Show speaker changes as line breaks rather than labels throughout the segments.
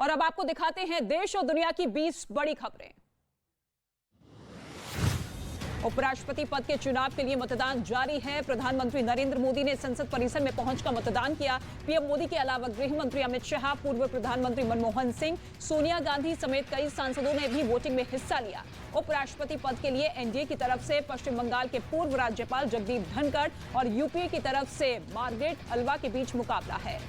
और अब आपको दिखाते हैं देश और दुनिया की 20 बड़ी खबरें। उपराष्ट्रपति पद के चुनाव के लिए मतदान जारी है। प्रधानमंत्री नरेंद्र मोदी ने संसद परिसर में पहुंचकर मतदान किया। पीएम मोदी के अलावा गृह मंत्री अमित शाह, पूर्व प्रधानमंत्री मनमोहन सिंह, सोनिया गांधी समेत कई सांसदों ने भी वोटिंग में हिस्सा लिया। उपराष्ट्रपति पद के लिए एनडीए की तरफ से पश्चिम बंगाल के पूर्व राज्यपाल जगदीप धनखड़ और यूपीए की तरफ से मार्गरेट अलवा के बीच मुकाबला है।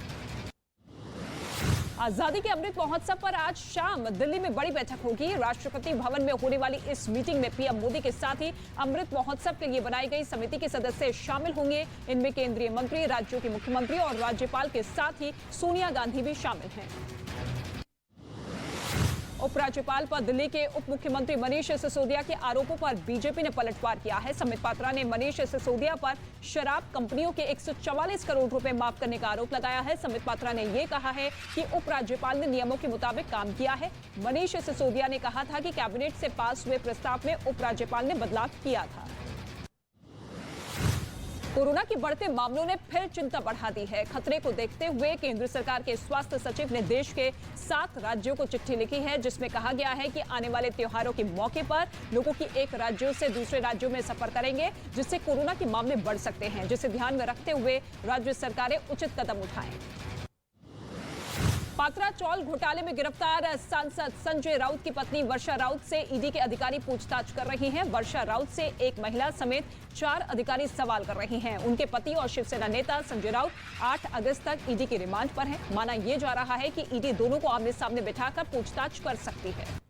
आजादी के अमृत महोत्सव पर आज शाम दिल्ली में बड़ी बैठक होगी। राष्ट्रपति भवन में होने वाली इस मीटिंग में पीएम मोदी के साथ ही अमृत महोत्सव के लिए बनाई गई समिति के सदस्य शामिल होंगे। इनमें केंद्रीय मंत्री, राज्यों के मुख्यमंत्री और राज्यपाल के साथ ही सोनिया गांधी भी शामिल हैं। उपराज्यपाल पर दिल्ली के उप मुख्यमंत्री मनीष सिसोदिया के आरोपों पर बीजेपी ने पलटवार किया है। संबित पात्रा ने मनीष सिसोदिया पर शराब कंपनियों के 144 करोड़ रुपए माफ करने का आरोप लगाया है। संबित पात्रा ने यह कहा है कि उपराज्यपाल ने नियमों के मुताबिक काम किया है। मनीष सिसोदिया ने कहा था कि कैबिनेट से पास हुए प्रस्ताव में उपराज्यपाल ने बदलाव किया था। कोरोना के बढ़ते मामलों ने फिर चिंता बढ़ा दी है। खतरे को देखते हुए केंद्र सरकार के स्वास्थ्य सचिव ने देश के 7 राज्यों को चिट्ठी लिखी है, जिसमें कहा गया है कि आने वाले त्योहारों के मौके पर लोगों की एक राज्यों से दूसरे राज्यों में सफर करेंगे, जिससे कोरोना के मामले बढ़ सकते हैं, जिसे ध्यान में रखते हुए राज्य सरकारें उचित कदम उठाएं। पात्रा चौल घोटाले में गिरफ्तार सांसद संजय राउत की पत्नी वर्षा राउत से ईडी के अधिकारी पूछताछ कर रहे हैं। वर्षा राउत से एक महिला समेत 4 अधिकारी सवाल कर रहे हैं। उनके पति और शिवसेना नेता संजय राउत 8 अगस्त तक ईडी के रिमांड पर हैं। माना यह जा रहा है कि ईडी दोनों को आमने सामने बिठाकर पूछताछ कर सकती है।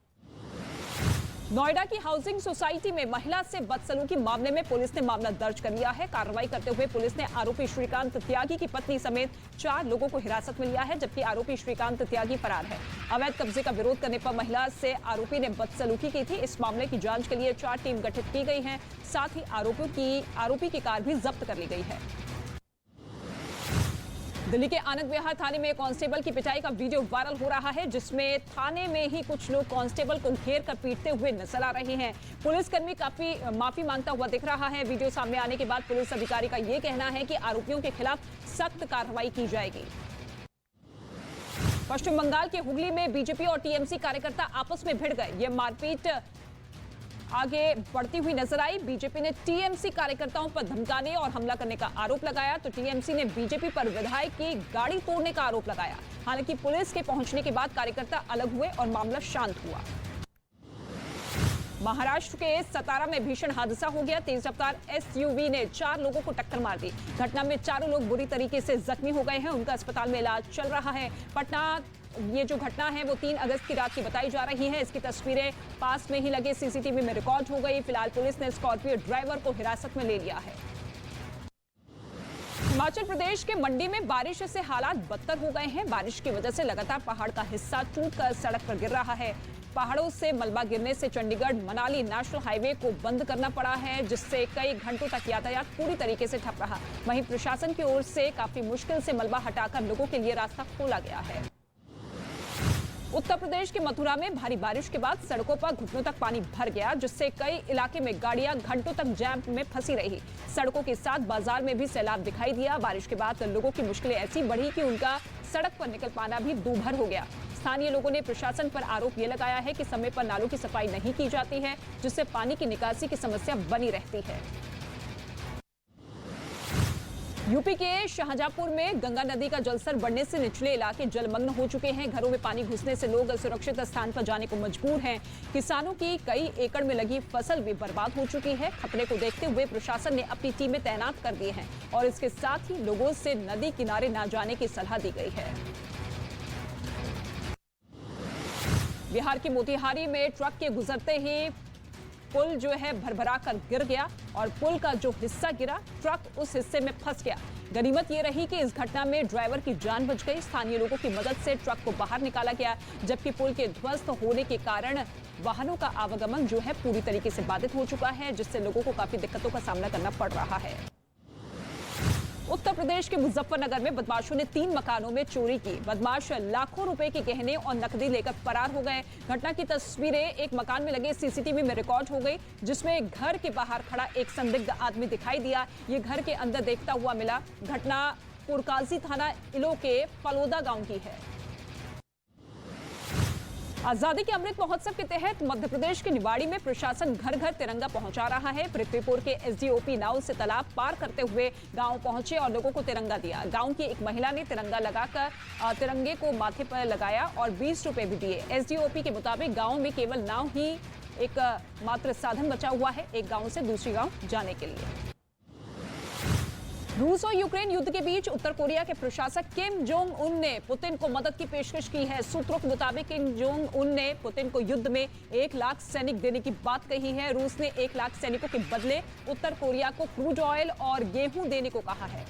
नोएडा की हाउसिंग सोसाइटी में महिला से बदसलूकी मामले में पुलिस ने मामला दर्ज कर लिया है। कार्रवाई करते हुए पुलिस ने आरोपी श्रीकांत त्यागी की पत्नी समेत 4 लोगों को हिरासत में लिया है, जबकि आरोपी श्रीकांत त्यागी फरार है। अवैध कब्जे का विरोध करने पर महिला से आरोपी ने बदसलूकी की थी। इस मामले की जांच के लिए 4 टीम गठित की गई है। साथ ही आरोपी की कार भी जब्त कर ली गई है। दिल्ली के आनंद विहार थाने में कांस्टेबल की पिटाई का वीडियो वायरल हो रहा है, जिसमें थाने में ही कुछ लोग कांस्टेबल को घेर कर पीटते हुए नजर आ रहे हैं। पुलिसकर्मी काफी माफी मांगता हुआ दिख रहा है। वीडियो सामने आने के बाद पुलिस अधिकारी का यह कहना है कि आरोपियों के खिलाफ सख्त कार्रवाई की जाएगी। पश्चिम बंगाल के हुगली में बीजेपी और टीएमसी कार्यकर्ता आपस में भिड़ गए। यह मारपीट आगे बढ़ती हुई नजर आई। बीजेपी ने टीएमसी कार्यकर्ताओं पर धमकाने और हमला करने का आरोप लगाया, तो टीएमसी ने बीजेपी पर विधायक की गाड़ी तोड़ने का आरोप लगाया। हालांकि पुलिस के पहुंचने के बाद कार्यकर्ता अलग हुए और मामला शांत हुआ। महाराष्ट्र के सतारा में भीषण हादसा हो गया। तेज रफ्तार एसयूवी ने 4 लोगों को टक्कर मार दी। घटना में 4 लोग बुरी तरीके से जख्मी हो गए हैं। उनका अस्पताल में इलाज चल रहा है। ये जो घटना है वो 3 अगस्त की रात की बताई जा रही है। इसकी तस्वीरें पास में ही लगे सीसीटीवी में रिकॉर्ड हो गई। फिलहाल पुलिस ने स्कॉर्पियो ड्राइवर को हिरासत में ले लिया है। हिमाचल प्रदेश के मंडी में बारिश से हालात बदतर हो गए हैं। बारिश की वजह से लगातार पहाड़ का हिस्सा टूटकर सड़क पर गिर रहा है। पहाड़ों से मलबा गिरने से चंडीगढ़ मनाली नेशनल हाईवे को बंद करना पड़ा है, जिससे कई घंटों तक यातायात पूरी तरीके से ठप रहा। वहीं प्रशासन की ओर से काफी मुश्किल से मलबा हटाकर लोगों के लिए रास्ता खोला गया है। उत्तर प्रदेश के मथुरा में भारी बारिश के बाद सड़कों पर घुटनों तक पानी भर गया, जिससे कई इलाके में गाड़ियां घंटों तक जैम में फंसी रही। सड़कों के साथ बाजार में भी सैलाब दिखाई दिया। बारिश के बाद लोगों की मुश्किलें ऐसी बढ़ी कि उनका सड़क पर निकल पाना भी दूभर हो गया। स्थानीय लोगों ने प्रशासन पर आरोप ये लगाया है कि समय पर नालों की सफाई नहीं की जाती है, जिससे पानी की निकासी की समस्या बनी रहती है। यूपी के शाहजहांपुर में गंगा नदी का जलस्तर बढ़ने से निचले इलाके जलमग्न हो चुके हैं। घरों में पानी घुसने से लोग सुरक्षित स्थान पर जाने को मजबूर हैं। किसानों की कई एकड़ में लगी फसल भी बर्बाद हो चुकी है। खतरे को देखते हुए प्रशासन ने अपनी टीमें तैनात कर दी हैं और इसके साथ ही लोगों से नदी किनारे न जाने की सलाह दी गई है। बिहार के मोतिहारी में ट्रक के गुजरते ही पुल जो है भरभरा कर गिर गया और पुल का जो हिस्सा गिरा, ट्रक उस हिस्से में फंस गया। गनीमत ये रही कि इस घटना में ड्राइवर की जान बच गई। स्थानीय लोगों की मदद से ट्रक को बाहर निकाला गया, जबकि पुल के ध्वस्त होने के कारण वाहनों का आवागमन जो है पूरी तरीके से बाधित हो चुका है, जिससे लोगों को काफी दिक्कतों का सामना करना पड़ रहा है। उत्तर प्रदेश के मुजफ्फरनगर में बदमाशों ने 3 मकानों में चोरी की। बदमाश लाखों रुपए के गहने और नकदी लेकर फरार हो गए। घटना की तस्वीरें एक मकान में लगे सीसीटीवी में रिकॉर्ड हो गई, जिसमें घर के बाहर खड़ा एक संदिग्ध आदमी दिखाई दिया। ये घर के अंदर देखता हुआ मिला। घटना पुरकाजी थाना इलो के फलोदा गांव की है। आजादी के अमृत महोत्सव के तहत मध्य प्रदेश के निवाड़ी में प्रशासन घर घर तिरंगा पहुंचा रहा है। पृथ्वीपुर के एसडीओपी नाव से तालाब पार करते हुए गांव पहुंचे और लोगों को तिरंगा दिया। गांव की एक महिला ने तिरंगा लगाकर तिरंगे को माथे पर लगाया और 20 रुपए भी दिए। एसडीओपी के मुताबिक गांव में केवल नाव ही एक मात्र साधन बचा हुआ है एक गांव से दूसरी गांव जाने के लिए। रूस और यूक्रेन युद्ध के बीच उत्तर कोरिया के प्रशासक किम जोंग उन ने पुतिन को मदद की पेशकश की है। सूत्रों के मुताबिक किम जोंग उन ने पुतिन को युद्ध में 1 लाख सैनिक देने की बात कही है। रूस ने 1 लाख सैनिकों के बदले उत्तर कोरिया को क्रूड ऑयल और गेहूं देने को कहा है।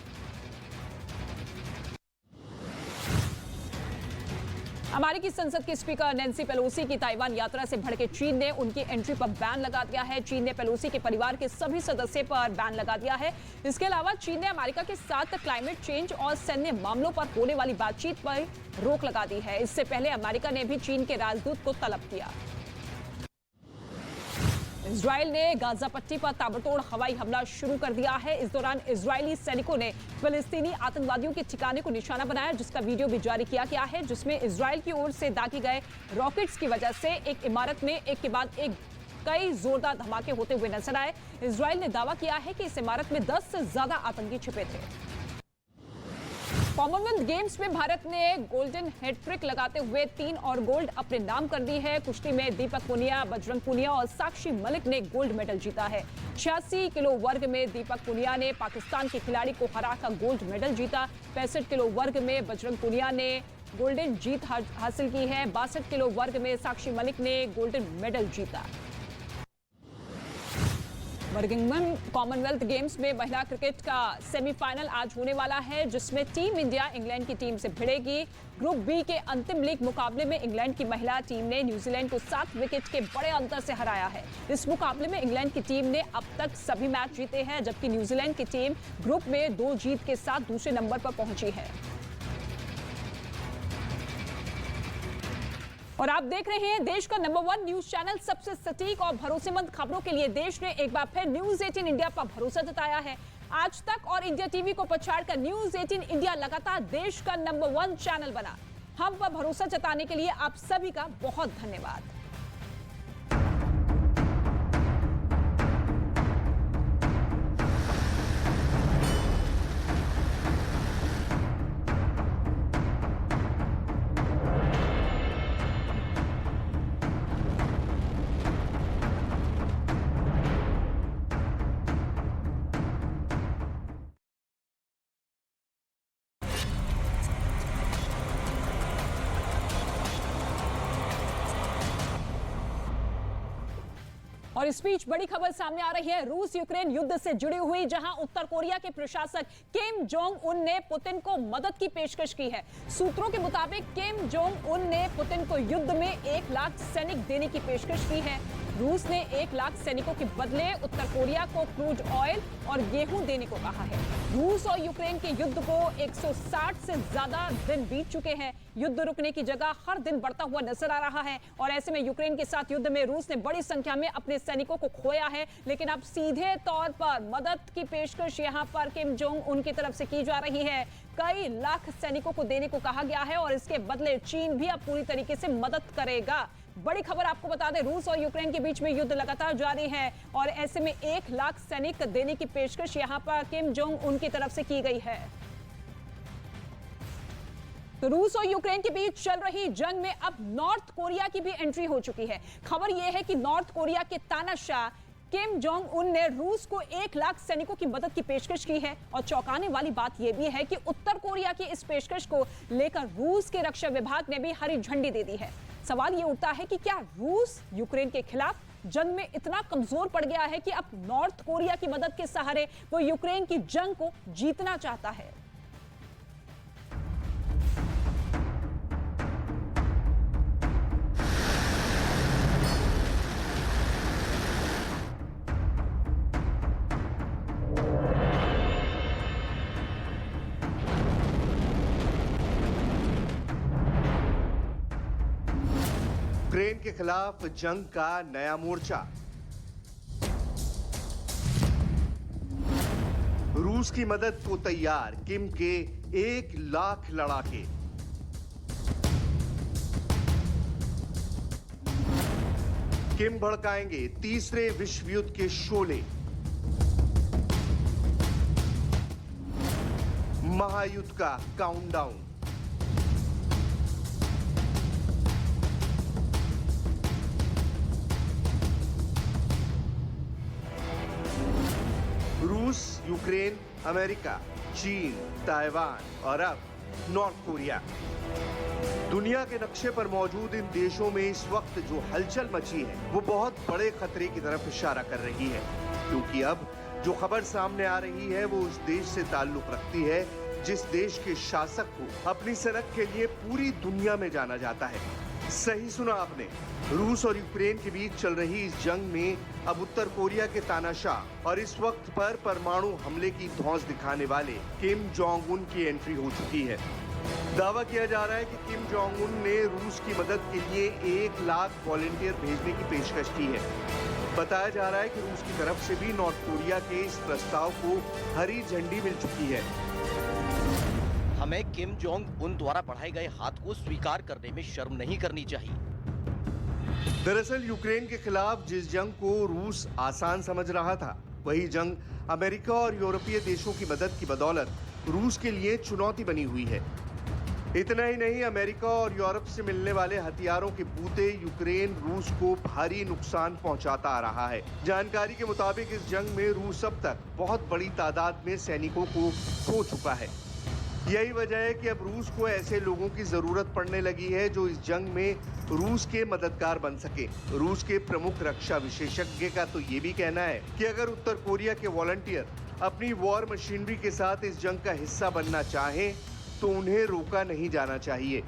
अमेरिकी संसद के स्पीकर नैन्सी पेलोसी की ताइवान यात्रा से भड़के चीन ने उनकी एंट्री पर बैन लगा दिया है। चीन ने पेलोसी के परिवार के सभी सदस्यों पर बैन लगा दिया है। इसके अलावा चीन ने अमेरिका के साथ क्लाइमेट चेंज और सैन्य मामलों पर होने वाली बातचीत पर रोक लगा दी है। इससे पहले अमेरिका ने भी चीन के राजदूत को तलब किया। इजराइल ने गाजा पट्टी पर ताबड़तोड़ हवाई हमला शुरू कर दिया है। इस दौरान इजरायली सैनिकों ने फिलिस्तीनी आतंकवादियों के ठिकाने को निशाना बनाया, जिसका वीडियो भी जारी किया गया है, जिसमें इजराइल की ओर से दागे गए रॉकेट्स की वजह से एक इमारत में एक के बाद एक कई जोरदार धमाके होते हुए नजर आए। इजराइल ने दावा किया है कि इस इमारत में 10 से ज्यादा आतंकी छिपे थे। कॉमनवेल्थ गेम्स में भारत ने गोल्डन हैट्रिक लगाते हुए 3 और गोल्ड अपने नाम कर दी है। कुश्ती में दीपक पुनिया, बजरंग पुनिया और साक्षी मलिक ने गोल्ड मेडल जीता है। 86 किलो वर्ग में दीपक पुनिया ने पाकिस्तान के खिलाड़ी को हराकर गोल्ड मेडल जीता। 65 किलो वर्ग में बजरंग पुनिया ने गोल्डन जीत हासिल की है। 62 किलो वर्ग में साक्षी मलिक ने गोल्डन मेडल जीता। बर्मिंघम कॉमनवेल्थ गेम्स में महिला क्रिकेट का सेमीफाइनल आज होने वाला है, जिसमें टीम इंडिया इंग्लैंड की टीम से भिड़ेगी। ग्रुप बी के अंतिम लीग मुकाबले में इंग्लैंड की महिला टीम ने न्यूजीलैंड को 7 विकेट के बड़े अंतर से हराया है। इस मुकाबले में इंग्लैंड की टीम ने अब तक सभी मैच जीते हैं, जबकि न्यूजीलैंड की टीम ग्रुप में 2 जीत के साथ दूसरे नंबर पर पहुंची है। और आप देख रहे हैं देश का नंबर 1 न्यूज चैनल। सबसे सटीक और भरोसेमंद खबरों के लिए देश ने एक बार फिर न्यूज 18 इंडिया पर भरोसा जताया है। आज तक और इंडिया टीवी को पछाड़कर न्यूज 18 इंडिया लगातार देश का नंबर 1 चैनल बना। हम पर भरोसा जताने के लिए आप सभी का बहुत धन्यवाद। और इस बीच बड़ी खबर सामने आ रही है रूस यूक्रेन युद्ध से जुड़ी हुई, जहां उत्तर कोरिया के प्रशासक किम जोंग उन ने पुतिन को मदद की पेशकश की है। सूत्रों के मुताबिक किम जोंग उन ने पुतिन को युद्ध में 1 लाख सैनिक देने की पेशकश की है। रूस ने 1 लाख सैनिकों के बदले उत्तर कोरिया को क्रूड ऑयल और गेहूं देने को कहा है। रूस और यूक्रेन के युद्ध को 160 से ज्यादा दिन बीत चुके हैं। युद्ध रुकने की जगह हर दिन बढ़ता हुआ नजर आ रहा है और ऐसे में यूक्रेन के साथ युद्ध में रूस ने बड़ी संख्या में अपने सैनिकों को खोया है। लेकिन अब सीधे तौर पर मदद की पेशकश यहां पर किम जोंग उन की तरफ से की जा रही है। कई लाख सैनिकों को देने को कहा गया है और इसके बदले चीन भी अब पूरी तरीके से मदद करेगा। बड़ी खबर आपको बता दें, रूस और यूक्रेन के बीच में युद्ध लगातार जारी है और ऐसे में 1 लाख सैनिक देने की पेशकश यहां पर किम जोंग उन की तरफ से की गई है। तो रूस और यूक्रेन के बीच चल रही जंग में अब नॉर्थ कोरिया की भी एंट्री हो चुकी है। खबर यह है कि नॉर्थ कोरिया के तानाशाह किम जोंग उन ने रूस को 1 लाख सैनिकों की मदद की पेशकश की है। और चौंकाने वाली बात यह भी है कि उत्तर कोरिया की इस पेशकश को लेकर रूस के रक्षा विभाग ने भी हरी झंडी दे दी है। सवाल ये उठता है कि क्या रूस यूक्रेन के खिलाफ जंग में इतना कमजोर पड़ गया है कि अब नॉर्थ कोरिया की मदद के सहारे वो यूक्रेन की जंग को जीतना चाहता है।
यूक्रेन के खिलाफ जंग का नया मोर्चा। रूस की मदद को तैयार किम के 1 लाख लड़ाके। किम भड़काएंगे तीसरे विश्व युद्ध के शोले। महायुद्ध का काउंटडाउन। रूस, यूक्रेन, अमेरिका, चीन, ताइवान और अब नॉर्थ कोरिया। दुनिया के नक्शे पर मौजूद इन देशों में इस वक्त जो हलचल मची है वो बहुत बड़े खतरे की तरफ इशारा कर रही है, क्योंकि अब जो खबर सामने आ रही है वो उस देश से ताल्लुक रखती है जिस देश के शासक को अपनी सनक के लिए पूरी दुनिया में जाना जाता है। सही सुना आपने, रूस और यूक्रेन के बीच चल रही इस जंग में अब उत्तर कोरिया के तानाशाह और इस वक्त पर परमाणु हमले की धौंस दिखाने वाले किम जोंग उन की एंट्री हो चुकी है। दावा किया जा रहा है कि किम जोंग उन ने रूस की मदद के लिए 1 लाख वॉलंटियर भेजने की पेशकश की है। बताया जा रहा है कि रूस की तरफ से भी नॉर्थ कोरिया के इस प्रस्ताव को हरी झंडी मिल चुकी है।
हमें किम जोंग उन द्वारा बढ़ाए गए हाथ को स्वीकार करने में शर्म नहीं करनी चाहिए।
दरअसल यूक्रेन के खिलाफ जिस जंग को रूस आसान समझ रहा था, वही जंग अमेरिका और यूरोपीय देशों की मदद की बदौलत रूस के लिए चुनौती बनी हुई है। इतना ही नहीं, अमेरिका और यूरोप से मिलने वाले हथियारों के बूते यूक्रेन रूस को भारी नुकसान पहुंचाता आ रहा है। जानकारी के मुताबिक इस जंग में रूस अब तक बहुत बड़ी तादाद में सैनिकों को खो चुका है। यही वजह है कि अब रूस को ऐसे लोगों की जरूरत पड़ने लगी है जो इस जंग में रूस के मददगार बन सके। रूस के प्रमुख रक्षा विशेषज्ञ का तो ये भी कहना है कि अगर उत्तर कोरिया के वॉलंटियर अपनी वॉर मशीनरी के साथ इस जंग का हिस्सा बनना चाहें तो उन्हें रोका नहीं जाना चाहिए।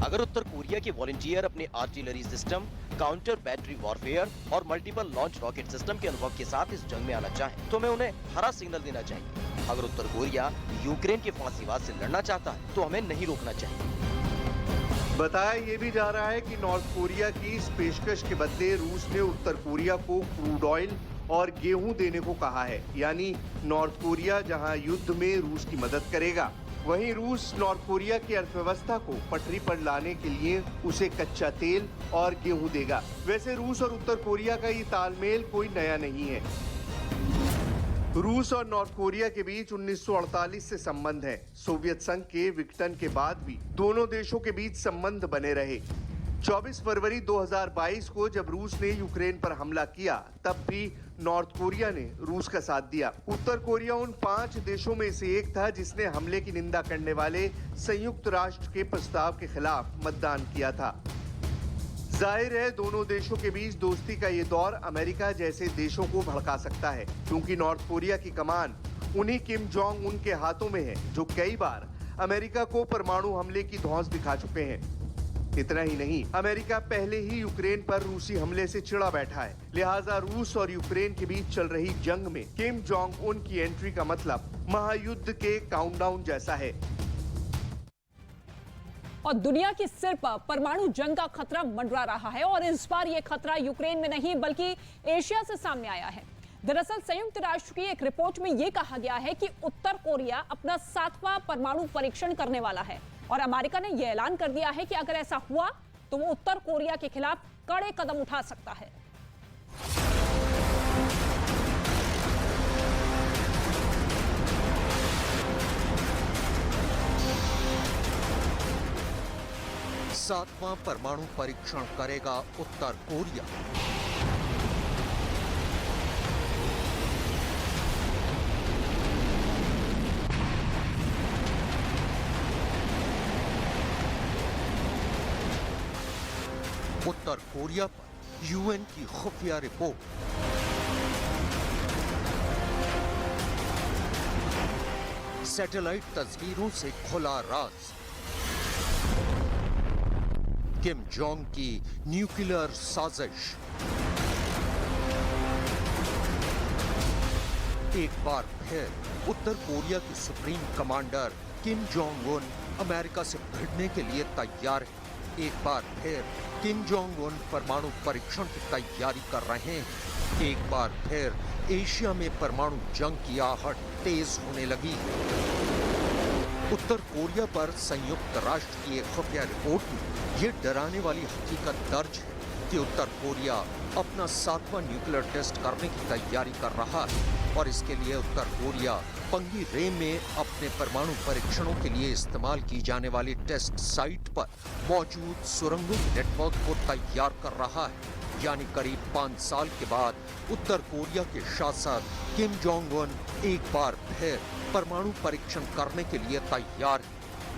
अगर उत्तर कोरिया के वॉलंटियर अपने artillery system, counter battery warfare और मल्टीपल लॉन्च रॉकेट सिस्टम के अनुभव के साथ इस जंग में आना चाहें तो हमें उन्हें हरा सिग्नल देना चाहिए। अगर उत्तर कोरिया यूक्रेन के फांसीवाद से लड़ना चाहता है तो हमें नहीं रोकना चाहिए।
बताया ये भी जा रहा है कि नॉर्थ कोरिया की इस पेशकश के बदले रूस ने उत्तर कोरिया को क्रूड ऑयल और गेहूं देने को कहा है। यानी नॉर्थ कोरिया जहां युद्ध में रूस की मदद करेगा, वहीं रूस नॉर्थ कोरिया की अर्थव्यवस्था को पटरी पर लाने के लिए उसे कच्चा तेल और गेहूं देगा। वैसे रूस और उत्तर कोरिया का ये तालमेल कोई नया नहीं है। रूस और नॉर्थ कोरिया के बीच 1948 से संबंध है। सोवियत संघ के विघटन के बाद भी दोनों देशों के बीच संबंध बने रहे। 24 फरवरी 2022 को जब रूस ने यूक्रेन पर हमला किया, तब भी नॉर्थ कोरिया ने रूस का साथ दिया। उत्तर कोरिया उन 5 देशों में से एक था जिसने हमले की निंदा करने वाले संयुक्त राष्ट्र के प्रस्ताव के खिलाफ मतदान किया था। जाहिर है दोनों देशों के बीच दोस्ती का ये दौर अमेरिका जैसे देशों को भड़का सकता है, क्योंकि नॉर्थ कोरिया की कमान उन्हीं किम जोंग उन के हाथों में है, जो कई बार अमेरिका को परमाणु हमले की धौंस दिखा चुके हैं। इतना ही नहीं, अमेरिका पहले ही यूक्रेन पर रूसी हमले से चिढ़ा बैठा है। लिहाजा रूस और यूक्रेन के बीच चल रही जंग में किम जोंग उन की एंट्री का मतलब महायुद्ध के काउंटडाउन जैसा है।
और दुनिया की सिर पर परमाणु जंग का खतरा मंडरा रहा है, और इस बार यह खतरा यूक्रेन में नहीं बल्कि एशिया से सामने आया है। दरअसल संयुक्त राष्ट्र की एक रिपोर्ट में यह कहा गया है कि उत्तर कोरिया अपना 7वां परमाणु परीक्षण करने वाला है, और अमेरिका ने यह ऐलान कर दिया है कि अगर ऐसा हुआ तो वो उत्तर कोरिया के खिलाफ कड़े कदम उठा सकता है।
सातवां परमाणु परीक्षण करेगा उत्तर कोरिया। उत्तर कोरिया पर यूएन की खुफिया रिपोर्ट। सैटेलाइट तस्वीरों से खुला राज। किम जोंग की न्यूक्लियर साजिश। एक बार फिर उत्तर कोरिया के supreme commander Kim Jong Un America से भिड़ने के लिए तैयार है। एक बार फिर किम जोंग उन परमाणु परीक्षण की तैयारी कर रहे हैं। एक बार फिर एशिया में परमाणु जंग की आहट तेज होने लगी है। उत्तर कोरिया पर संयुक्त राष्ट्र की एक खुफिया रिपोर्ट में ये डराने वाली हकीकत दर्ज है कि उत्तर कोरिया अपना 7वां न्यूक्लियर टेस्ट करने की तैयारी कर रहा है और इसके लिए उत्तर कोरिया पंगी रे में अपने परमाणु परीक्षणों के लिए इस्तेमाल की जाने वाली टेस्ट साइट पर मौजूद सुरंगों के नेटवर्क को तैयार कर रहा है। यानी करीब 5 साल के बाद उत्तर कोरिया के शासक किम जोंग उन एक बार फिर परमाणु परीक्षण करने के लिए तैयार है।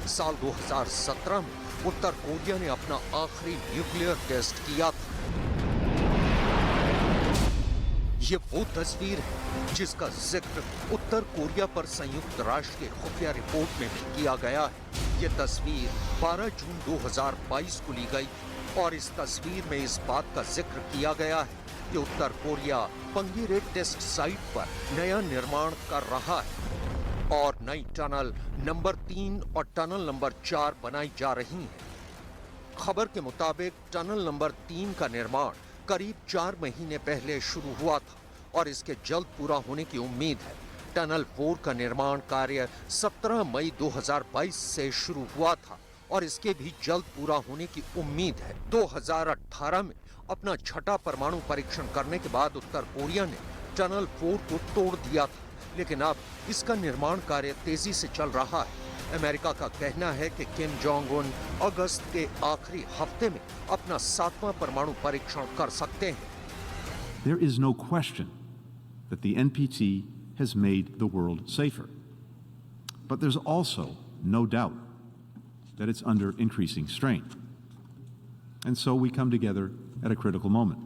साल 2017 में उत्तर कोरिया ने अपना आखिरी न्यूक्लियर टेस्ट किया था। ये वो तस्वीर है जिसका जिक्र उत्तर कोरिया पर संयुक्त राष्ट्र के खुफिया रिपोर्ट में भी किया गया है। ये तस्वीर 12 जून 2022 को ली गई और इस तस्वीर में इस बात का जिक्र किया गया है कि उत्तर कोरिया पंगीरे टेस्ट साइट पर नया निर्माण कर रहा है और नई टनल नंबर 3 और टनल नंबर 4 बनाई जा रही है। खबर के मुताबिक टनल नंबर 3 का निर्माण करीब 4 महीने पहले शुरू हुआ था और इसके जल्द पूरा होने की उम्मीद है। टनल 4 का निर्माण कार्य 17 मई 2022 से शुरू हुआ था और इसके भी जल्द पूरा होने की उम्मीद है। 2018 में अपना छठा परमाणु परीक्षण करने के बाद उत्तर कोरिया ने टनल 4 को तोड़ दिया था, लेकिन अब इसका निर्माण कार्य तेजी से चल रहा है। अमेरिका का कहना है कि किम जोंग उन अगस्त के आखिरी हफ्ते में अपना 7वां परमाणु परीक्षण कर सकते हैं।
There is no question that the NPT has made the world safer. But there's also no doubt that it's under increasing strain. And so we come together at a critical moment.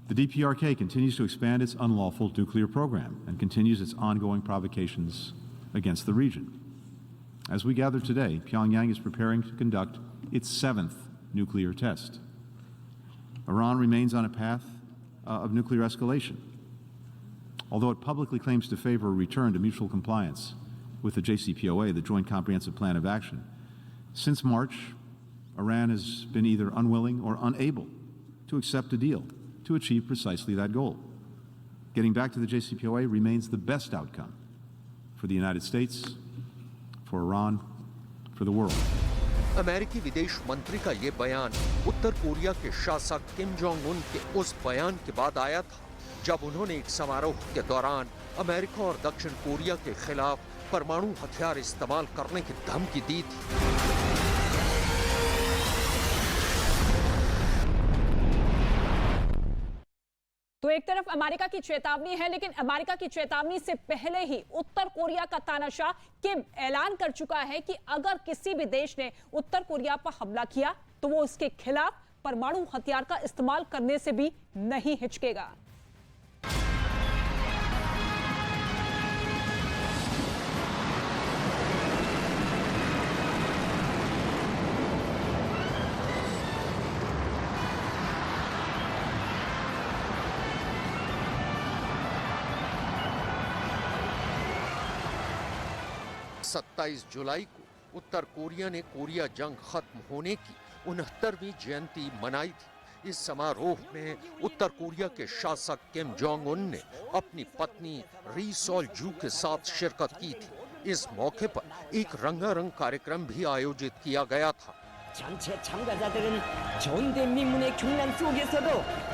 The DPRK continues to expand its unlawful nuclear program and continues its ongoing provocations against the region. As we gather today, Pyongyang is preparing to conduct its 7th nuclear test. Iran remains on a path of nuclear escalation. Although it publicly claims to favor a return to mutual compliance with the JCPOA, the Joint Comprehensive Plan of Action, since March, Iran has been either unwilling or unable to accept a deal to achieve precisely that goal. Getting back to the JCPOA remains the best outcome for the United States, for Iran, for the world.
अमेरिकी विदेश मंत्री का ये बयान उत्तर Korea के शासक Kim Jong Un के उस बयान के बाद आया था जब उन्होंने एक समारोह के दौरान अमेरिका और दक्षिण कोरिया के खिलाफ परमाणु हथियार इस्तेमाल करने की धमकी दी थी।
तो एक तरफ अमेरिका की चेतावनी है, लेकिन अमेरिका की चेतावनी से पहले ही उत्तर कोरिया का तानाशाह किम ऐलान कर चुका है कि अगर किसी भी देश ने उत्तर कोरिया पर हमला किया तो वो उसके खिलाफ परमाणु हथियार का इस्तेमाल करने से भी नहीं हिचकेगा।
सत्ताईस जुलाई को उत्तर कोरिया ने कोरिया जंग खत्म होने की 69वीं जयंती मनाई थी। इस समारोह में उत्तर कोरिया के शासक किम जोंग उन ने अपनी पत्नी री सोल जू के साथ शिरकत की थी। इस मौके पर एक रंगारंग कार्यक्रम भी आयोजित किया गया था।
전체 참가자들은 전대미문의 경란 속에서도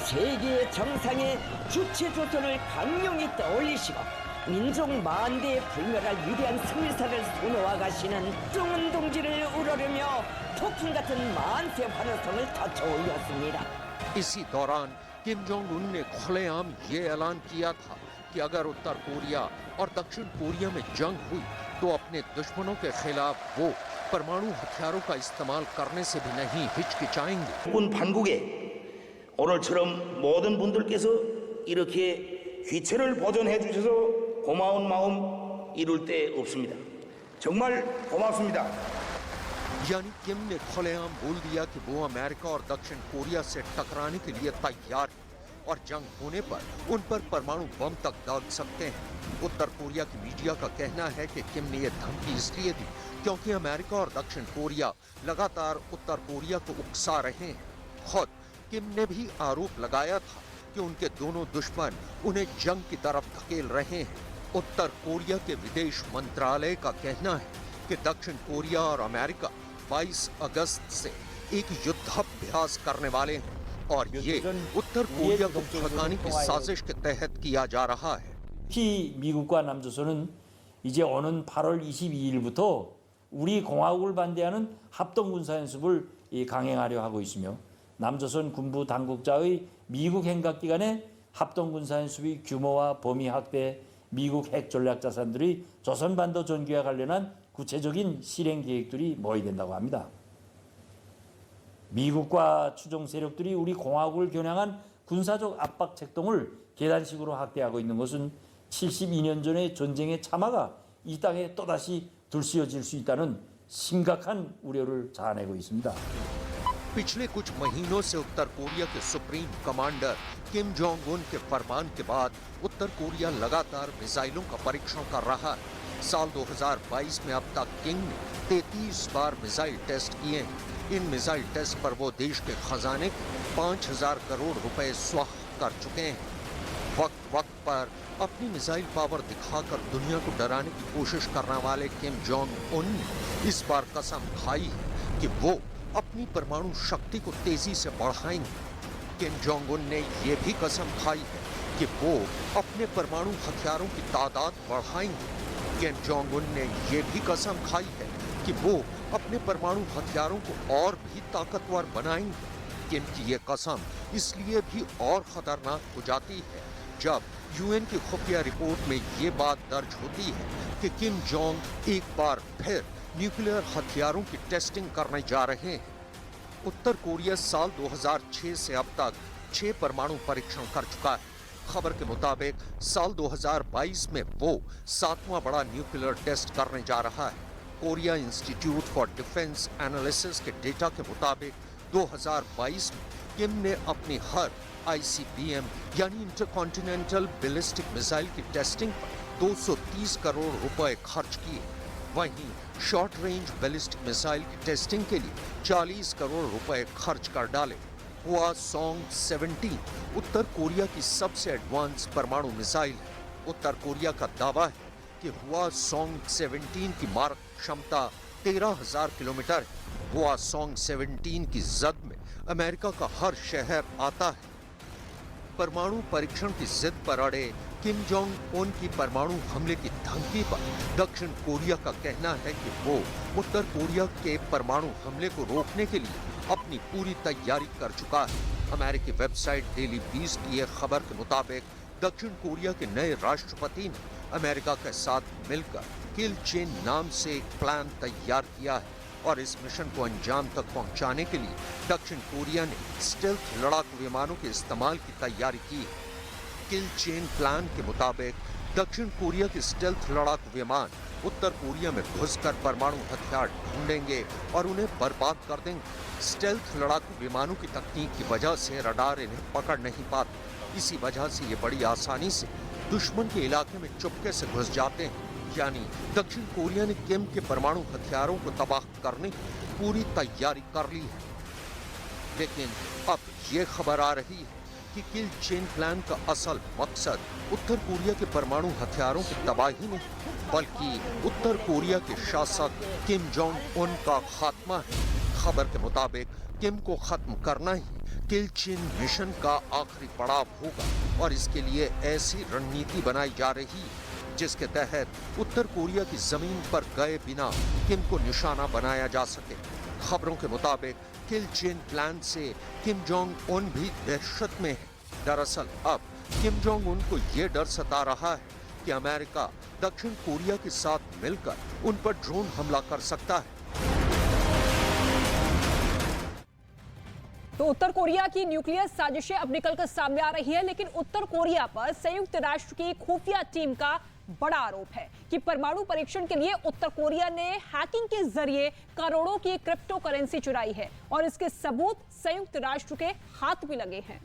세계의 정상의 주체 조선을 강력히 떠올리시고 민족 만대에 불멸할 위대한 승리사를 소노와 가시는 정은 동지를 우러르며 폭풍 같은 만세 환호성을 터쳐올렸습니다.
इसी दौरान किम जोंग उन ने खुलेआम ये ऐलान किया था कि अगर उत्तर कोरिया और दक्षिण कोरिया में जंग हुई तो अपने दुश्मनों के खिलाफ वो परमाणु हथियारों का इस्तेमाल करने से भी नहीं हिचकिचाएंगे।
군 반국에 오늘처럼 모든 분들께서 이렇게 귀체를 보존해 주셔서 고마운 마음 이룰 데 없습니다. 정말 고맙습니다.
यानी किम ने खुलेआम बोल दिया कि वो अमेरिका और दक्षिण कोरिया से टकराने के लिए तैयार है और जंग होने पर उन पर परमाणु बम तक दाग सकते हैं। उत्तर कोरिया की मीडिया का कहना है कि किम ने यह धमकी इसलिए दी क्योंकि अमेरिका और दक्षिण कोरिया लगातार उत्तर कोरिया को उकसा रहे हैं। खुद किम ने भी आरोप लगाया था कि उनके दोनों दुश्मन उन्हें जंग की तरफ धकेल रहे हैं। उत्तर कोरिया के विदेश मंत्रालय का कहना है कि दक्षिण कोरिया और अमेरिका 22 अगस्त से एक युद्धाभ्यास करने वाले हैं और ये उत्तर कोरिया को भड़काने की साजिश के तहत किया जा रहा है।
특히 미국과 남조선은 이제 오는 8월 22일부터 우리 공화국을 반대하는 합동 군사 연습을 강행하려 하고 있으며 남조선 군부 당국자의 미국 행각기관의 합동 군사 연습의 규모와 범위 확대, 미국 핵 전략 자산들의 조선 반도 전기와 관련한 구체적인 실행 계획들이 모의된다고 합니다. 미국과 추종 세력들이 우리 공화국을 겨냥한 군사적 압박 책동을 계단식으로 확대하고 있는 것은 72년 전의 전쟁의 참화가 이 땅에 또다시 들쑤여질 수 있다는 심각한 우려를 자아내고 있습니다.
पिछले कुछ महीनों से उत्तर कोरिया के supreme commander Kim Jong Un के फरमान के बाद उत्तर कोरिया लगातार मिसाइलों का परीक्षण कर रहा है। साल 2022 में अब तक किंग ने 33 बार मिसाइल टेस्ट किए हैं। इन मिसाइल टेस्ट पर वो देश के खजाने 5,000 करोड़ रुपए स्वाह कर चुके हैं। वक्त वक्त पर अपनी मिसाइल पावर दिखाकर दुनिया को डराने की कोशिश करने वाले किम जोंग उन ने इस बार कसम खाई है कि वो अपनी परमाणु शक्ति को तेजी से बढ़ाएंगे। किम जोंग उन ने ये भी कसम खाई है कि वो अपने परमाणु हथियारों की तादाद बढ़ाएंगे। किम जोंग उन ने ये भी कसम खाई है कि वो अपने परमाणु हथियारों को और भी ताकतवर बनाएंगे। किम की ये कसम इसलिए भी और खतरनाक हो जाती है जब यूएन की खुफिया रिपोर्ट में ये बात दर्ज होती है कि किम जोंग एक बार फिर न्यूक्लियर हथियारों की टेस्टिंग करने जा रहे हैं। उत्तर कोरिया साल 2006 से अब तक 6 परमाणु परीक्षण कर चुका है। खबर के मुताबिक साल 2022 में वो 7वां बड़ा न्यूक्लियर टेस्ट करने जा रहा है। Korea institute for defence analysis के डेटा के मुताबिक 2022 में किम ने अपनी हर ICBM यानी इंटरकॉन्टिनेंटल बैलिस्टिक मिसाइल की टेस्टिंग पर 230 करोड़ रुपए खर्च किए। वहीं शॉर्ट रेंज बैलिस्टिक मिसाइल की टेस्टिंग के लिए 40 करोड़ रुपए खर्च कर डाले। हवासोंग 17 उत्तर कोरिया की सबसे एडवांस परमाणु मिसाइल है। उत्तर कोरिया का दावा है कि हवासोंग 17 की मारक क्षमता 13,000 किलोमीटर है। हवासोंग 17 की जद में अमेरिका का हर शहर आता है। परमाणु परीक्षण की जिद पर अड़े किम जोंग उन की परमाणु हमले की धमकी पर दक्षिण कोरिया का कहना है कि वो उत्तर कोरिया के परमाणु हमले को रोकने के लिए अपनी पूरी तैयारी कर चुका है। अमेरिकी वेबसाइट डेली बीस्ट की एक खबर के मुताबिक दक्षिण कोरिया के नए राष्ट्रपति ने अमेरिका के साथ मिलकर किल चेन नाम से एक प्लान तैयार किया है और इस मिशन को अंजाम तक पहुंचाने के लिए दक्षिण कोरिया ने स्टेल्थ लड़ाकू विमानों के इस्तेमाल की तैयारी की है। किल चेन प्लान के मुताबिक दक्षिण कोरिया के स्टेल्थ लड़ाकू विमान उत्तर कोरिया में घुसकर परमाणु हथियार ढूंढेंगे और उन्हें बर्बाद कर देंगे। स्टेल्थ लड़ाकू विमानों की तकनीक की वजह से रडार इन्हें पकड़ नहीं पाते। इसी वजह से ये बड़ी आसानी से दुश्मन के इलाके में चुपके से घुस जाते हैं। यानी दक्षिण कोरिया ने किम के परमाणु हथियारों को तबाह करने की पूरी तैयारी कर ली है। लेकिन अब ये खबर आ रही है कि किल चेन प्लान का असल मकसद उत्तर कोरिया के परमाणु हथियारों की तबाही नहीं बल्कि उत्तर कोरिया के शासक किम जोंग उन का खात्मा है। खबर के मुताबिक किम को खत्म करना ही किल चेन मिशन का आखिरी पड़ाव होगा और इसके लिए ऐसी रणनीति बनाई जा रही है जिसके तहत उत्तर कोरिया की जमीन पर गए बिना किम को निशाना बनाया जा सके। खबरों के मुताबिक किल चेन प्लान से किम जोंग उन भी दहशत में है। दरअसल अब किम जोंग उन को ये डर सता रहा है कि अमेरिका दक्षिण कोरिया के साथ मिलकर उन पर ड्रोन हमला कर सकता है।
तो उत्तर कोरिया की न्यूक्लियर साजिशें अब निकलकर सामने आ रही है, लेकिन उत्तर कोरिया पर संयुक्त राष्ट्र की खुफिया टीम का बड़ा आरोप है कि परमाणु परीक्षण के लिए उत्तर कोरिया ने हैकिंग के जरिए करोड़ों की क्रिप्टो करेंसी चुराई है और इसके सबूत संयुक्त राष्ट्र के हाथ भी लगे हैं।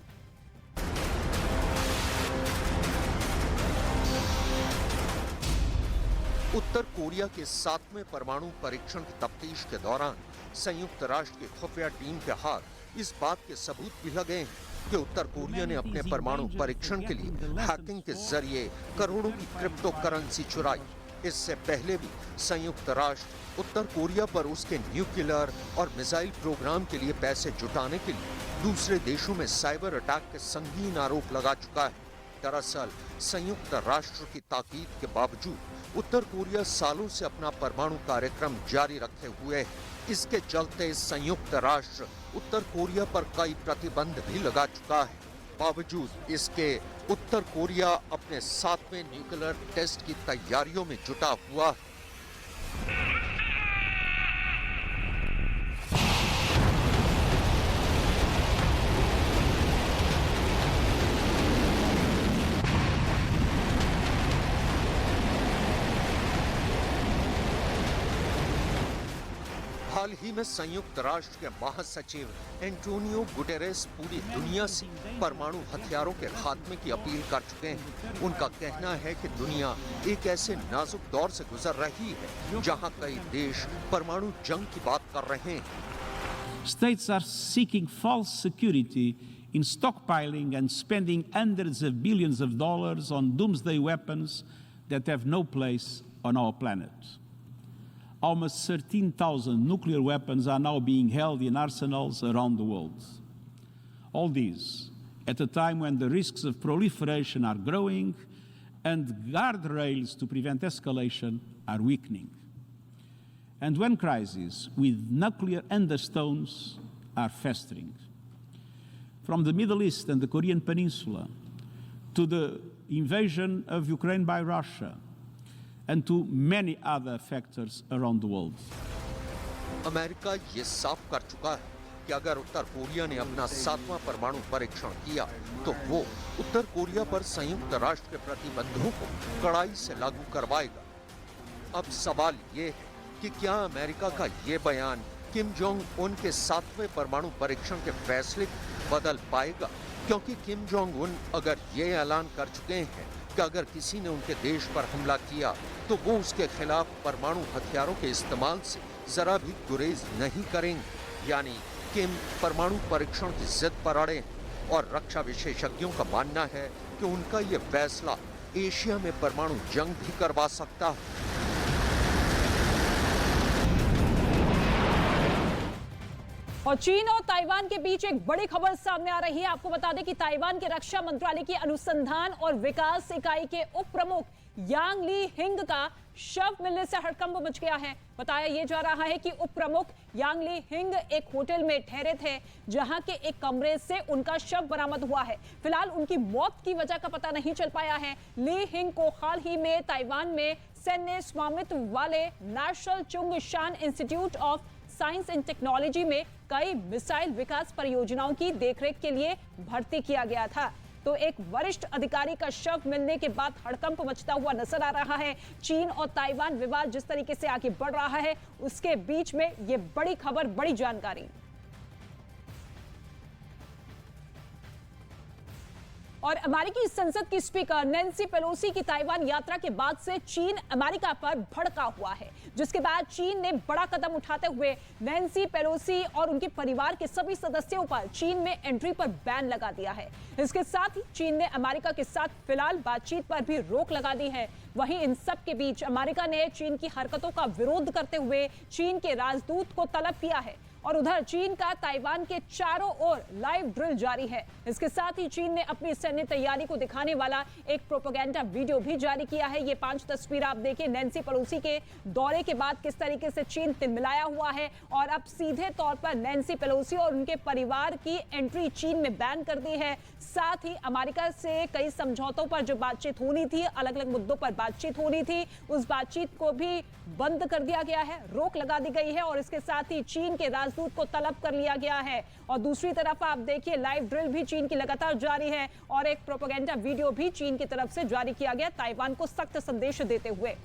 उत्तर कोरिया के 7वें परमाणु परीक्षण की तफ्तीश के दौरान संयुक्त राष्ट्र की खुफिया टीम के हाथ इस बात के सबूत भी लगे हैं कि उत्तर कोरिया ने अपने परमाणु परीक्षण के लिए हैकिंग के जरिए करोड़ों की क्रिप्टो करेंसी चुराई। इससे पहले भी संयुक्त राष्ट्र उत्तर कोरिया पर उसके न्यूक्लियर और मिसाइल प्रोग्राम के लिए पैसे जुटाने के लिए दूसरे देशों में साइबर अटैक के संगीन आरोप लगा चुका है। दरअसल संयुक्त राष्ट्र की ताकीद के बावजूद उत्तर कोरिया सालों से अपना परमाणु कार्यक्रम जारी रखे हुए है। इसके चलते संयुक्त राष्ट्र उत्तर कोरिया पर कई प्रतिबंध भी लगा चुका है। बावजूद इसके उत्तर कोरिया अपने 7वें न्यूक्लियर टेस्ट की तैयारियों में जुटा हुआ है। हाल ही में संयुक्त राष्ट्र के महासचिव एंटोनियो गुटेरेस पूरी दुनिया से परमाणु हथियारों के खात्मे की अपील कर चुके हैं। उनका कहना है कि दुनिया एक ऐसे नाजुक दौर से गुजर रही है जहां कई देश परमाणु जंग की बात कर रहे हैं।
States are seeking false security in stockpiling and spending hundreds of billions of dollars on doomsday weapons that have no place on our planet. Almost 13,000 nuclear weapons are now being held in arsenals around the world. All these at a time when the risks of proliferation are growing and guardrails to prevent escalation are weakening. And when crises with nuclear undertones are festering. From the Middle East and the Korean Peninsula to the invasion of Ukraine by Russia, and to many other factors around the world.
America ये साफ कर चुका है कि अगर उत्तर Korea ने अपना 7वां परमाणु परीक्षण किया तो वो उत्तर कोरिया पर संयुक्त राष्ट्र के प्रतिबंधों को कड़ाई से लागू करवाएगा। अब सवाल ये है कि क्या अमेरिका का ये बयान किम जोंग उन के 7वें परमाणु परीक्षण के फैसले को बदल पाएगा? क्योंकि किम जोंग उन अगर ये ऐलान कर चुके हैं कि अगर किसी ने उनके देश पर हमला किया तो वो उसके खिलाफ परमाणु हथियारों के इस्तेमाल से जरा भी गुरेज नहीं करेंगे। यानी किम परमाणु परीक्षण की जिद पर अड़े हैं और रक्षा विशेषज्ञों का मानना है कि उनका ये फैसला एशिया में परमाणु जंग भी करवा सकता है।
और चीन और ताइवान के बीच एक बड़ी खबर सामने आ रही है। आपको बता दें कि ताइवान के रक्षा मंत्रालय की अनुसंधान और विकास इकाई के उप प्रमुख यांग ली हिंग का शव मिलने से हड़कंप मच गया है। बताया यह जा रहा है कि उप प्रमुख यांग ली हिंग एक होटल में ठहरे थे जहां के एक कमरे से उनका शव बरामद हुआ है। फिलहाल उनकी मौत की वजह का पता नहीं चल पाया है। ली हिंग को हाल ही में ताइवान में सैन्य स्वामित्व वाले national Chungshan institute of science and technology में कई मिसाइल विकास परियोजनाओं की देखरेख के लिए भर्ती किया गया था। तो एक वरिष्ठ अधिकारी का शव मिलने के बाद हड़कंप मचता हुआ नजर आ रहा है। चीन और ताइवान विवाद जिस तरीके से आगे बढ़ रहा है उसके बीच में ये बड़ी खबर, बड़ी जानकारी। और अमेरिकी संसद की स्पीकर नैन्सी पेलोसी की ताइवान यात्रा के बाद से चीन अमेरिका पर भड़का हुआ है, जिसके बाद चीन ने बड़ा कदम उठाते हुए नैन्सी पेलोसी और उनके परिवार के सभी सदस्यों पर चीन में एंट्री पर बैन लगा दिया है। इसके साथ ही चीन ने अमेरिका के साथ फिलहाल बातचीत पर भी रोक लगा दी है। वहीं इन सब के बीच अमेरिका ने चीन की हरकतों का विरोध करते हुए चीन के राजदूत को तलब किया है और उधर चीन का ताइवान के चारों ओर लाइव ड्रिल जारी है। इसके साथ ही चीन ने अपनी सैन्य तैयारी को दिखाने वाला एक प्रोपेगेंडा वीडियो भी जारी किया है। ये 5 तस्वीर आप देखिए नैन्सी पेलोसी के दौरे के बाद किस तरीके से चीन तिलमिलाया हुआ है और अब सीधे तौर पर नैन्सी पेलोसी और उनके परिवार की एंट्री चीन में बैन कर दी है। साथ ही अमेरिका से कई समझौतों पर जो बातचीत होनी थी, अलग अलग मुद्दों पर बातचीत होनी थी, उस बातचीत को भी बंद कर दिया गया है, रोक लगा दी गई है और इसके साथ ही चीन के राजदूत को तलब कर लिया गया है। और दूसरी तरफ आप देखिए लाइव ड्रिल भी चीन की लगातार जारी है और एक प्रोपेगेंडा वीडियो भी चीन की तरफ से जारी किया गया ताइवान को सख्त संदेश देते हुए।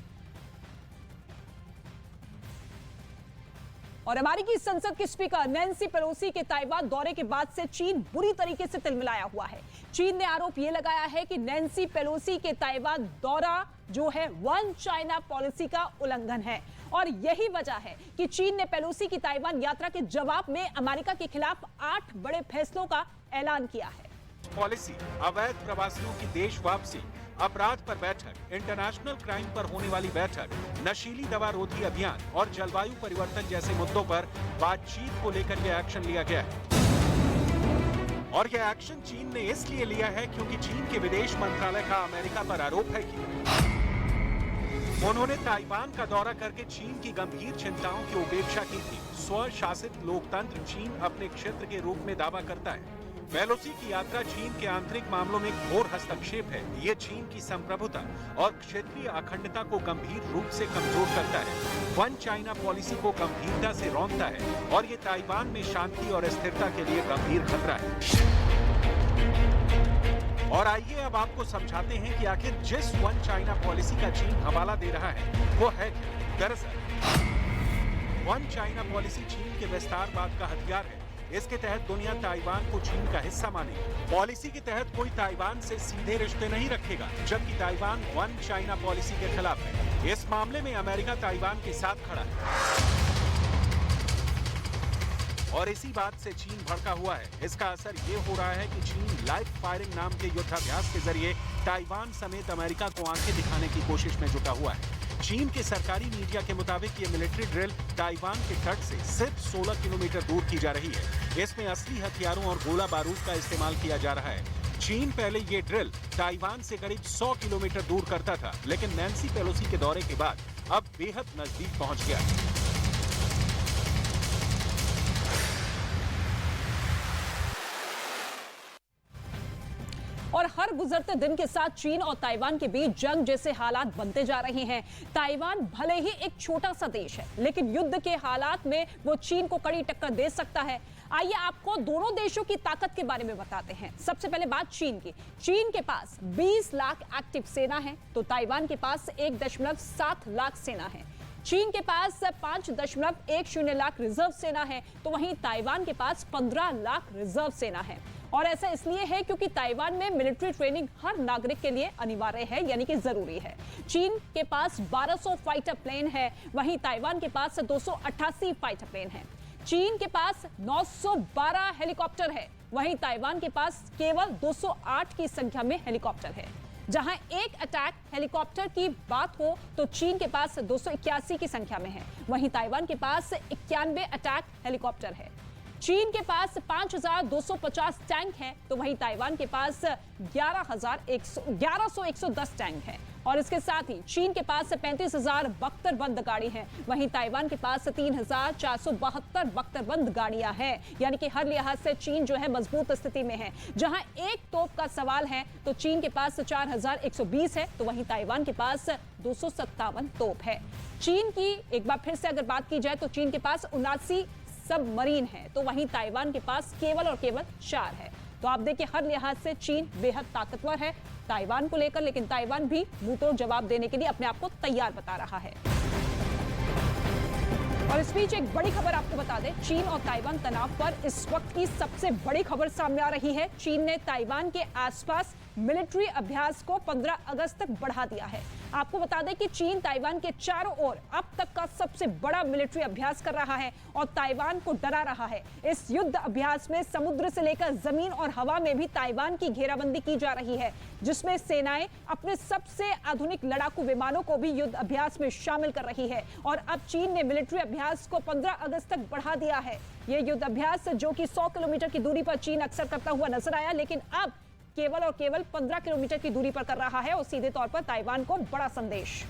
और अमेरिकी संसद की स्पीकर नैन्सी पेलोसी के ताइवान दौरे के बाद से चीन बुरी तरीके से तिलमिलाया हुआ है। चीन ने आरोप यह लगाया है कि नैन्सी पेलोसी के ताइवान दौरा जो है वन चाइना पॉलिसी का उल्लंघन है और यही वजह है कि चीन ने पेलोसी की ताइवान यात्रा के जवाब में अमेरिका के खिलाफ 8 बड़े फैसलों का ऐलान किया है।
पॉलिसी अवैध प्रवासियों की देश वापसी, अपराध पर बैठक, इंटरनेशनल क्राइम पर होने वाली बैठक, नशीली दवा रोधी अभियान और जलवायु परिवर्तन जैसे मुद्दों पर बातचीत को लेकर यह एक्शन लिया गया है। और यह एक्शन चीन ने इसलिए लिया है क्योंकि चीन के विदेश मंत्रालय का अमेरिका पर आरोप है कि उन्होंने ताइवान का दौरा करके चीन की गंभीर चिंताओं की उपेक्षा की थी। स्वशासित लोकतंत्र चीन अपने क्षेत्र के रूप में दावा करता है। पेलोसी की यात्रा चीन के आंतरिक मामलों में घोर हस्तक्षेप है। ये चीन की संप्रभुता और क्षेत्रीय अखंडता को गंभीर रूप से कमजोर करता है, वन चाइना पॉलिसी को गंभीरता से रौंदता है और ये ताइवान में शांति और स्थिरता के लिए गंभीर खतरा है। और आइए अब आपको समझाते हैं कि आखिर जिस वन चाइना पॉलिसी का चीन हवाला दे रहा है वो है क्या। दरअसल वन चाइना पॉलिसी चीन के विस्तारवाद का हथियार है। इसके तहत दुनिया ताइवान को चीन का हिस्सा मानेगी। पॉलिसी के तहत कोई ताइवान से सीधे रिश्ते नहीं रखेगा, जबकि ताइवान वन चाइना पॉलिसी के खिलाफ है। इस मामले में अमेरिका ताइवान के साथ खड़ा है और इसी बात से चीन भड़का हुआ है। इसका असर ये हो रहा है कि चीन लाइव फायरिंग नाम के युद्धाभ्यास के जरिए ताइवान समेत अमेरिका को आंखें दिखाने की कोशिश में जुटा हुआ है। चीन के सरकारी मीडिया के मुताबिक ये मिलिट्री ड्रिल ताइवान के तट से सिर्फ 16 किलोमीटर दूर की जा रही है। इसमें असली हथियारों और गोला बारूद का इस्तेमाल किया जा रहा है। चीन पहले ये ड्रिल ताइवान से करीब 100 किलोमीटर दूर करता था, लेकिन नैन्सी पेलोसी के दौरे के बाद अब बेहद नजदीक पहुंच गया।
और हर गुजरते दिन के साथ चीन और ताइवान के बीच जंग जैसे हालात बनते जा रहे हैं। ताइवान भले ही एक छोटा सा देश है, लेकिन युद्ध के हालात में वो चीन को कड़ी टक्कर दे सकता है। आइए आपको दोनों देशों की ताकत के बारे में बताते हैं। सबसे पहले बात चीन की। चीन के पास 20 लाख एक्टिव सेना है, तो ताइवान के पास 1.7 लाख सेना है। चीन के पास 5.10 लाख रिजर्व सेना है, तो वहीं ताइवान के पास 15 लाख रिजर्व सेना है। और ऐसा इसलिए है क्योंकि ताइवान में मिलिट्री ट्रेनिंग हर नागरिक के लिए अनिवार्य है, यानी कि जरूरी है। चीन के पास 1200 फाइटर प्लेन है, वहीं ताइवान के पास 288 फाइटर प्लेन है। चीन के पास 912 हेलीकॉप्टर है, वहीं ताइवान के पास केवल 208 की संख्या में हेलीकॉप्टर है। जहां एक अटैक हेलीकॉप्टर की बात हो तो चीन के पास 281 की संख्या में है, वहीं ताइवान के पास 91 अटैक हेलीकॉप्टर है। चीन के पास 5250 टैंक है, तो वहीं ताइवान के पास 1110 टैंक है। और इसके साथ ही चीन के पास 35,000 बख्तरबंद गाड़ी है, वहीं ताइवान के पास 3,472 बख्तरबंद गाड़ियां हैं। यानी कि हर लिहाज से चीन जो है मजबूत स्थिति में है। जहां एक तोप का सवाल है तो चीन के पास 4,120 है, तो वहीं ताइवान के पास 257 तोप है। चीन की एक बार फिर से अगर बात की जाए तो चीन के पास 79 सबमरीन है, तो वहीं ताइवान के पास केवल और केवल 4 है। तो आप देखिए हर लिहाज से चीन बेहद ताकतवर है ताइवान को लेकर, लेकिन ताइवान भी मुंहतोड़ जवाब देने के लिए अपने आप को तैयार बता रहा है। और इस बीच एक बड़ी खबर आपको बता दें, चीन और ताइवान तनाव पर इस वक्त की सबसे बड़ी खबर सामने आ रही है। चीन ने ताइवान के आसपास मिलिट्री अभ्यास को 15 अगस्त तक बढ़ा दिया है। आपको बता दें कि चीन ताइवान के चारों ओर अब तक का सबसे बड़ा मिलिट्री अभ्यास कर रहा है और ताइवान को डरा रहा है। इस युद्ध अभ्यास में समुद्र से लेकर जमीन और हवा में भी ताइवान की घेराबंदी की जा रही है, जिसमें सेनाएं अपने सबसे आधुनिक लड़ाकू विमानों को भी युद्ध अभ्यास में शामिल कर रही है। और अब चीन ने मिलिट्री अभ्यास को 15 अगस्त तक बढ़ा दिया है। यह युद्ध अभ्यास जो कि 100 किलोमीटर की दूरी पर चीन अक्सर करता हुआ नजर आया, लेकिन अब केवल और केवल 15 किलोमीटर की दूरी पर कर रहा है और सीधे तौर पर ताइवान को बड़ा संदेश।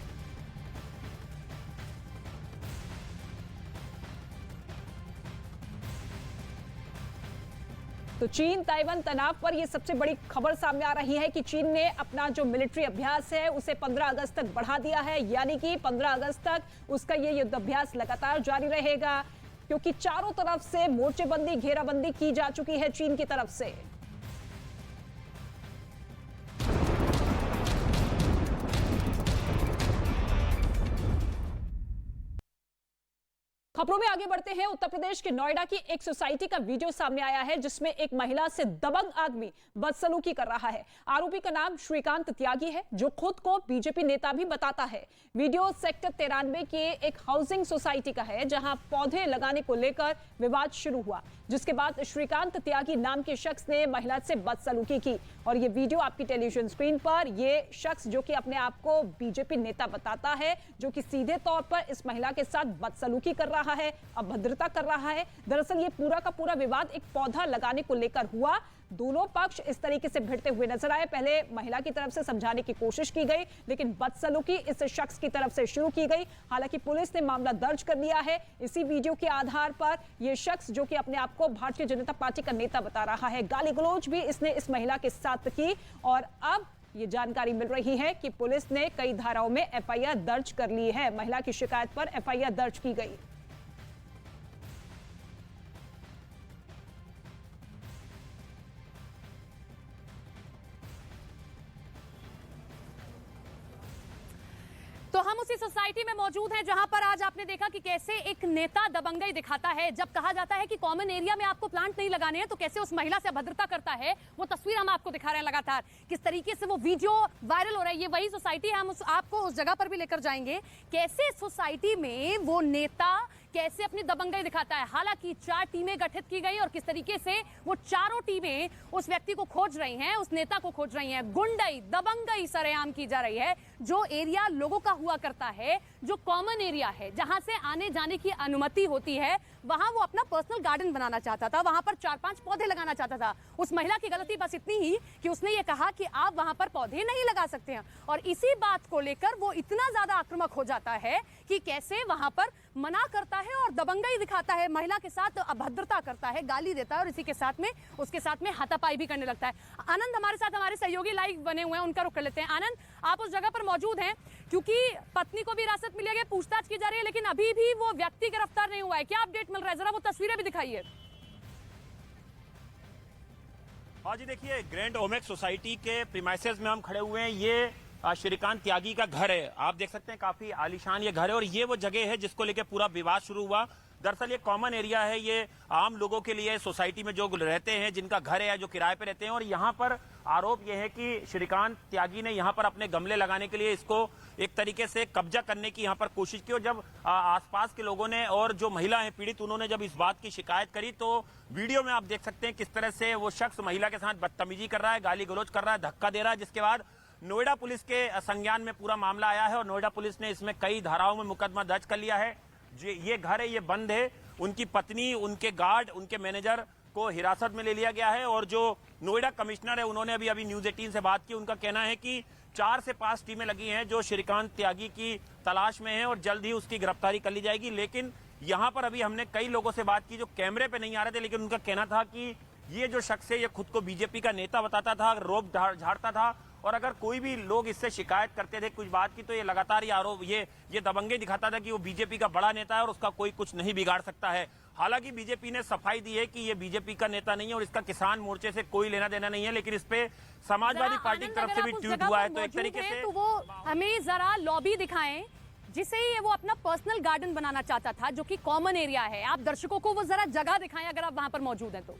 तो चीन ताइवान तनाव पर यह सबसे बड़ी खबर सामने आ रही है कि चीन ने अपना जो मिलिट्री अभ्यास है उसे 15 अगस्त तक बढ़ा दिया है, यानी कि 15 अगस्त तक उसका यह युद्ध अभ्यास लगातार जारी रहेगा, क्योंकि चारों तरफ से मोर्चेबंदी घेराबंदी की जा चुकी है चीन की तरफ से। खबरों में आगे बढ़ते हैं। उत्तर प्रदेश के नोएडा की एक सोसाइटी का वीडियो सामने आया है जिसमें एक महिला से दबंग आदमी बदसलूकी कर रहा है। आरोपी का नाम श्रीकांत त्यागी है जो खुद को बीजेपी नेता भी बताता है। वीडियो सेक्टर 93 के एक हाउसिंग सोसाइटी का है जहां पौधे लगाने को लेकर विवाद शुरू हुआ, जिसके बाद श्रीकांत त्यागी नाम के शख्स ने महिला से बदसलूकी की। और ये वीडियो आपकी टेलीविजन स्क्रीन पर, ये शख्स जो कि अपने आप को बीजेपी नेता बताता है, जो कि सीधे तौर पर इस महिला के साथ बदसलूकी कर रहा है, अभद्रता कर रहा है। दरअसल ये पूरा का पूरा विवाद एक पौधा लगाने को लेकर हुआ। दोनों पक्ष इस तरीके से भिड़ते हुए नजर आए। पहले महिला की तरफ से समझाने की कोशिश की गई, लेकिन बदसलूकी इस शख्स की तरफ से शुरू की गई। हालांकि पुलिस ने मामला दर्ज कर लिया है। इसी वीडियो के आधार पर यह शख्स जो कि अपने आप को भारतीय जनता पार्टी का नेता बता रहा है, गाली गलौज भी इसने इस महिला के साथ की। और अब ये जानकारी मिल रही है कि पुलिस ने कई धाराओं में एफआईआर दर्ज कर ली है। महिला की शिकायत पर एफआईआर दर्ज की गई।
तो हम उसी सोसाइटी में मौजूद हैं जहां पर आज आपने देखा कि कैसे एक नेता दबंगई दिखाता है। जब कहा जाता है कि कॉमन एरिया में आपको प्लांट नहीं लगाने हैं तो कैसे उस महिला से अभद्रता करता है, वो तस्वीर हम आपको दिखा रहे हैं लगातार। किस तरीके से वो वीडियो वायरल हो रहा है। ये वही सोसाइटी है, हम आपको उस जगह पर भी लेकर जाएंगे। कैसे सोसाइटी में वो नेता कैसे अपनी दबंगई दिखाता है। हालांकि 4 टीमें गठित की गई और किस तरीके से वो चारों टीमें उस व्यक्ति को खोज रही हैं, उस नेता को खोज रही हैं। गुंडई दबंगई सरेआम की जा रही है। जो एरिया लोगों का हुआ करता है, जो कॉमन एरिया है, जहां से आने जाने की अनुमति होती है, वहां वो अपना पर्सनल गार्डन बनाना चाहता था, वहां पर 4-5 पौधे लगाना चाहता था। उस महिला की गलती बस इतनी ही कि उसने ये कहा कि आप वहां पर पौधे नहीं लगा सकते हैं। और इसी बात को लेकर वो इतना ज्यादा आक्रामक हो जाता है कि कैसे वहां पर मना करता है और दबंगई दिखाता है, महिला के साथ अभद्रता करता है, गाली देता है और इसी के साथ में उसके साथ में हाथापाई भी करने लगता है। आनंद हमारे साथ, हमारे सहयोगी लाइव बने हुए हैं, उनका रुख कर लेते हैं। आनंद, आप उस जगह पर मौजूद हैं क्योंकि पत्नी को भी हिरासत मिली है, पूछताछ की जा रही है, लेकिन अभी भी वो व्यक्ति गिरफ्तार नहीं हुआ है। क्या अपडेट मिल रहा है, जरा वो तस्वीरें भी दिखाइए।
हाँ जी, देखिए ग्रैंड ओमेक्स सोसाइटी के प्रीमाइसेस में हम खड़े हुए हैं। ये श्रीकांत त्यागी का घर है। आप देख सकते हैं काफी आलीशान ये घर है और ये वो जगह है जिसको लेकर पूरा विवाद शुरू हुआ। दरअसल ये कॉमन एरिया है, ये आम लोगों के लिए, सोसाइटी में जो रहते हैं, जिनका घर है, जो किराए पे रहते हैं। और यहाँ पर आरोप ये है कि श्रीकांत त्यागी ने यहाँ पर अपने गमले लगाने के लिए इसको एक तरीके से कब्जा करने की यहाँ पर कोशिश की। और जब आसपास के लोगों ने और जो महिला है पीड़ित, उन्होंने जब इस बात की शिकायत करी तो वीडियो में आप देख सकते हैं किस तरह से वो शख्स महिला के साथ बदतमीजी कर रहा है, गाली गलौज कर रहा है, धक्का दे रहा है। जिसके बाद नोएडा पुलिस के संज्ञान में पूरा मामला आया है और नोएडा पुलिस ने इसमें कई धाराओं में मुकदमा दर्ज कर लिया है। ये घर है, ये बंद है। उनकी पत्नी, उनके गार्ड, उनके मैनेजर को हिरासत में ले लिया गया है। और जो नोएडा कमिश्नर है, उन्होंने अभी न्यूज 18 से बात की। उनका कहना है कि 4 से 5 टीमें लगी हैं जो श्रीकांत त्यागी की तलाश में है और जल्द ही उसकी गिरफ्तारी कर ली जाएगी। लेकिन यहाँ पर अभी हमने कई लोगों से बात की जो कैमरे पे नहीं आ रहे थे, लेकिन उनका कहना था कि ये जो शख्स है ये खुद को बीजेपी का नेता बताता था, रोब झाड़ता था। और अगर कोई भी लोग इससे शिकायत करते थे कुछ बात की तो ये लगातार ये आरोप, ये दबंगे दिखाता था कि वो बीजेपी का बड़ा नेता है और उसका कोई कुछ नहीं बिगाड़ सकता है। हालांकि बीजेपी ने सफाई दी है कि ये बीजेपी का नेता नहीं है और इसका किसान मोर्चे से कोई लेना देना नहीं है। लेकिन इस पे समाजवादी पार्टी की तरफ से भी ट्वीट हुआ है। तो एक तरीके से
तो वो हमें जरा लॉबी दिखाएं जिसे ये वो अपना पर्सनल गार्डन बनाना चाहता था, जो कि कॉमन एरिया है। आप दर्शकों को वो जरा जगह दिखाएं अगर आप वहां पर मौजूद हैं तो।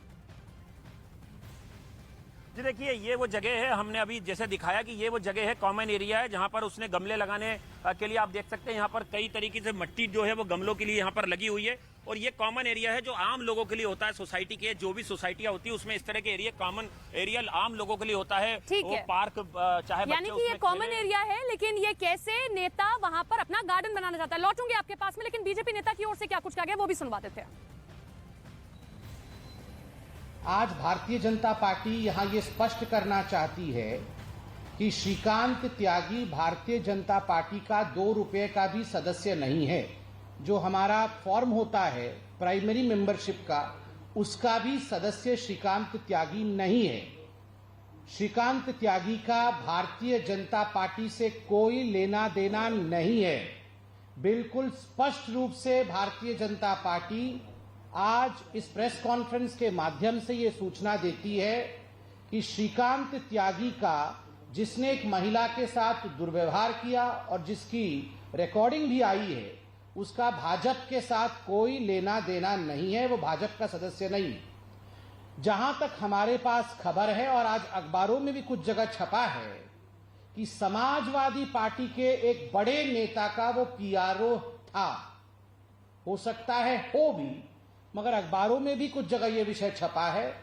जी देखिए, ये वो जगह है, हमने अभी जैसे दिखाया कि ये वो जगह है, कॉमन एरिया है, जहां पर उसने गमले लगाने के लिए आप देख सकते हैं यहाँ पर कई तरीके से मिट्टी जो है वो गमलों के लिए यहाँ पर लगी हुई है। और ये कॉमन एरिया है जो आम लोगों के लिए होता है। सोसाइटी के जो भी सोसाइटियां होती है उसमें इस तरह के एरिया, कॉमन एरिया आम लोगों के लिए होता है। वो पार्क चाहे
यानी कि ये कॉमन एरिया है, लेकिन ये कैसे नेता वहां पर अपना गार्डन बनाना चाहता है। लौटूंगी आपके पास में, लेकिन बीजेपी नेता की ओर से क्या कुछ कहा गया वो भी सुनवा देते हैं।
आज भारतीय जनता पार्टी यहां ये स्पष्ट करना चाहती है कि श्रीकांत त्यागी भारतीय जनता पार्टी का 2 रुपए का भी सदस्य नहीं है। जो हमारा फॉर्म होता है प्राइमरी मेंबरशिप का, उसका भी सदस्य श्रीकांत त्यागी नहीं है। श्रीकांत त्यागी का भारतीय जनता पार्टी से कोई लेना देना नहीं है। बिल्कुल स्पष्ट रूप से भारतीय जनता पार्टी आज इस प्रेस कॉन्फ्रेंस के माध्यम से ये सूचना देती है कि श्रीकांत त्यागी का, जिसने एक महिला के साथ दुर्व्यवहार किया और जिसकी रिकॉर्डिंग भी आई है, उसका भाजपा के साथ कोई लेना देना नहीं है, वो भाजपा का सदस्य नहीं। जहां तक हमारे पास खबर है और आज अखबारों में भी कुछ जगह छपा है कि समाजवादी पार्टी के एक बड़े नेता का वो पीआरओ था, हो सकता है हो भी, मगर अखबारों में भी कुछ जगह ये विषय छपा है